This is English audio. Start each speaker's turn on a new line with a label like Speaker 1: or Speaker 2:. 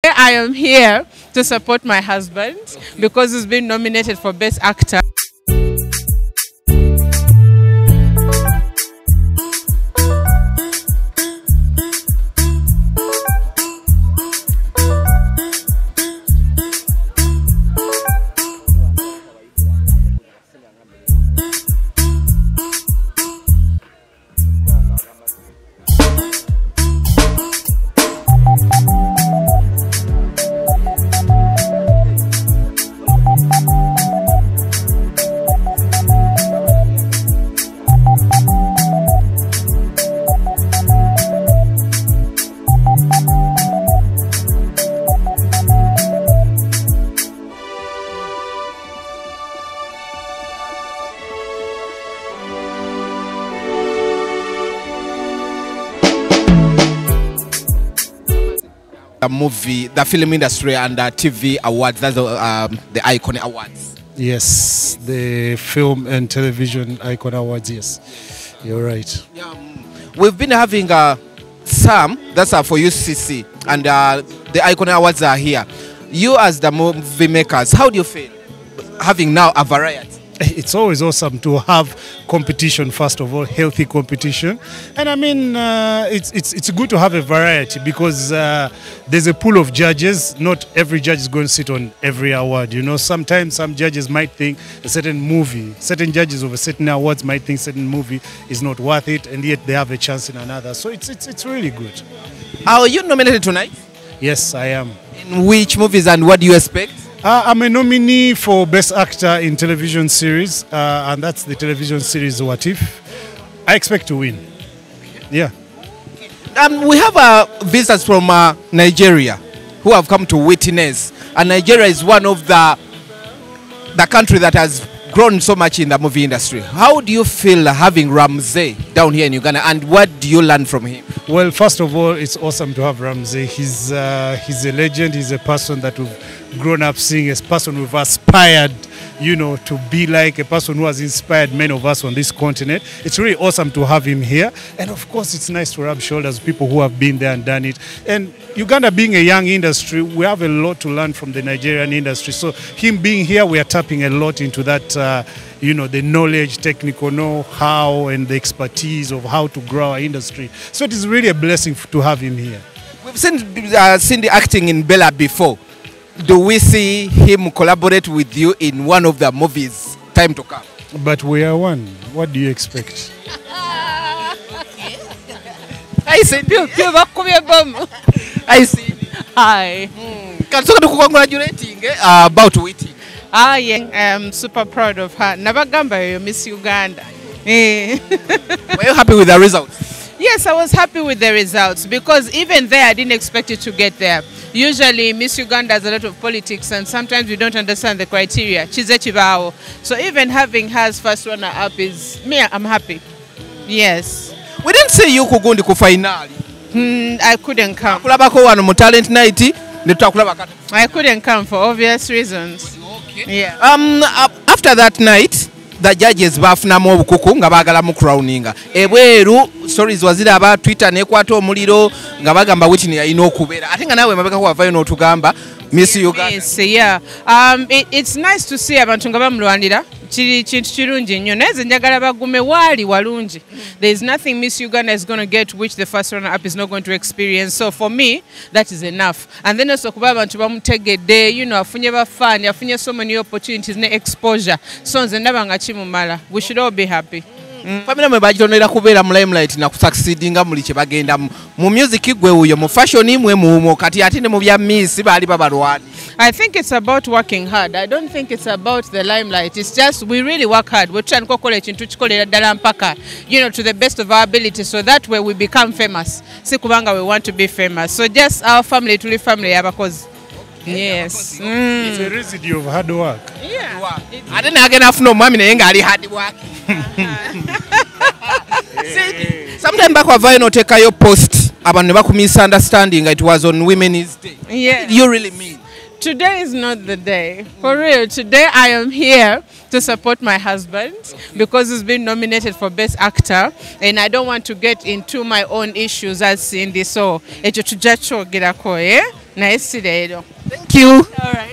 Speaker 1: today I am here to support my husband because he's been nominated for Best Actor.
Speaker 2: The film industry and TV awards, that's the Icon Awards.
Speaker 3: Yes, the film and television Icon Awards, yes. You're right.
Speaker 2: Yeah, we've been having some, that's for UCC, and the Icon Awards are here. You as the movie makers, how do you feel having now a variety?
Speaker 3: It's always awesome to have competition, first of all, healthy competition. And I mean, it's good to have a variety because there's a pool of judges. Not every judge is going to sit on every award. You know, sometimes some judges might think a certain movie, certain judges of a certain awards might think certain movie is not worth it, and yet they have a chance in another. So it's really good.
Speaker 2: Are you nominated tonight?
Speaker 3: Yes, I am.
Speaker 2: In which movies and what do you expect?
Speaker 3: I'm a nominee for Best Actor in Television Series, and that's the television series What If. I expect to win. Yeah.
Speaker 2: We have visitors from Nigeria who have come to witness, and Nigeria is one of the country that has grown so much in the movie industry. How do you feel having Ramsey down here in Uganda, and what do you learn from him?
Speaker 3: Well, first of all, it's awesome to have Ramsey. He's a legend. He's a person that we've grown up seeing, a person we've aspired, you know, to be like, a person who has inspired many of us on this continent. It's really awesome to have him here. And of course, it's nice to rub shoulders with people who have been there and done it. And Uganda being a young industry, we have a lot to learn from the Nigerian industry. So him being here, we are tapping a lot into that, you know, the knowledge, technical know-how, and the expertise of how to grow our industry. So it is really a blessing to have him here.
Speaker 2: We've seen the acting in Belaze before. Do we see him collaborate with you in one of the movies time to come?
Speaker 3: But we are one. What do you expect?
Speaker 2: I see. I see.
Speaker 1: Hi.
Speaker 2: Can you congratulating about Whitney?
Speaker 1: Yeah, I'm super proud of her. Nabagamba, Miss Uganda.
Speaker 2: Were you happy with the results?
Speaker 1: Yes, I was happy with the results because even there I didn't expect it to get there. Usually Miss Uganda has a lot of politics and sometimes we don't understand the criteria. So even having her as first runner up is me, I'm happy. Yes.
Speaker 2: We didn't say you could go to the final.
Speaker 1: I couldn't come.
Speaker 2: Talent night.
Speaker 1: I couldn't come for obvious reasons.
Speaker 2: Okay. Yeah. After that night, the judges bafunamu obukuku nga baagalamu crowninga. Ebweru stories waziraba Twitter nekwata omuliro nga bagamba Whitney yalina okubeera. Ate nga nawe mabega wavayo n'otugamba Miss Uganda.
Speaker 1: Yes, yeah. It's nice to see abantu nga bamulwanira. Chiri chintu chirungi nnyo naye njagala bagume wali walungi. There is nothing Miss Uganda is going to get which the first runner up is not going to experience. So for me that is enough. And then also kuba abantu bamutegedde, you know, afunye bafani, afunye so many opportunities ne exposure. So nze ndaba nga kimumala. We should all be happy.
Speaker 2: Family mwe bagitonera kubeera mu limelight na kusucceedinga muli kye bagenda mu music gwe uyo mu fashion mwe mu kati ate ne mu bya miss bali babalwani.
Speaker 1: I think it's about working hard. I don't think it's about the limelight. It's just we really work hard. We're trying to kokola ekintu kikolera ddala mpaka, you know, to the best of our ability, so that way we become famous. Si kubanga we want to be famous. So just our family tuli family yabakozi. Yes.
Speaker 3: It's a residue of hard work.
Speaker 1: Yeah.
Speaker 2: I didn't again have no mommy naye ngali hard work. Sometime back wavayo no take your post abantu ne baku misunderstanding it was on Women's Day.
Speaker 1: Yeah.
Speaker 2: What do you really mean?
Speaker 1: Today is not the day. For real, today I am here to support my husband because he's been nominated for Best Actor, and I don't want to get into my own issues as Cindy. So, echo tujacho girako, eh? naye si leero.
Speaker 2: Thank you.
Speaker 1: All right.